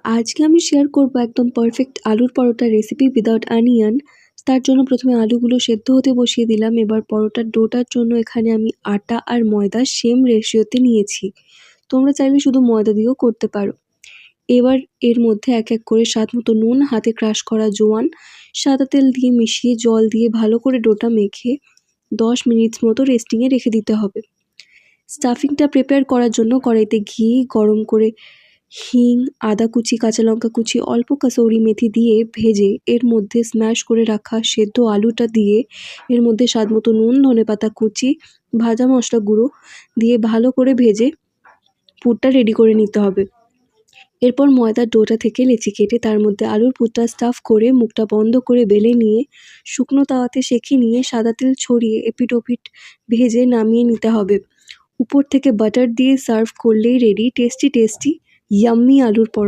আজকে আমি শেয়ার করব একদম পারফেক্ট আলুর পরোটার রেসিপি উইদাউট অনিয়ন। তার জন্য প্রথমে আলুগুলো সেদ্ধ হতে বসিয়ে দিলাম। এবার পরোটার ডোটার জন্য এখানে আমি আটা আর ময়দা সেম রেশিওতে নিয়েছি। তোমরা চাইলে শুধু ময়দা দিয়েও করতে পারো। এবার এর মধ্যে এক এক করে স্বাদ মতো নুন, হাতে ক্রাশ করা জোয়ান, সাদা তেল দিয়ে মিশিয়ে জল দিয়ে ভালো করে ডোটা মেখে 10 মিনিট মতো রেস্টিংয়ে রেখে দিতে হবে। স্টাফিংটা প্রিপেয়ার করার জন্য কড়াইতে ঘি গরম করে হিং, আদা কুচি, কাঁচা লঙ্কা কুচি, অল্প কাসৌরি মেথি দিয়ে ভেজে এর মধ্যে স্ম্যাশ করে রাখা সেদ্ধ আলুটা দিয়ে এর মধ্যে স্বাদ মতো নুন, ধনেপাতা কুচি, ভাজা মশলা গুঁড়ো দিয়ে ভালো করে ভেজে পুরটা রেডি করে নিতে হবে। এরপর ময়দার ডোটা থেকে লেচি কেটে তার মধ্যে আলুর পুরটা স্টাফ করে মুখটা বন্ধ করে বেলে নিয়ে শুকনো তাওয়াতে সেঁকে নিয়ে সাদা তেল ছড়িয়ে এপিট ওপিট ভেজে নামিয়ে নিতে হবে। উপর থেকে বাটার দিয়ে সার্ভ করলেই রেডি টেস্টি ইয়াম্মি আলুর পরোটা।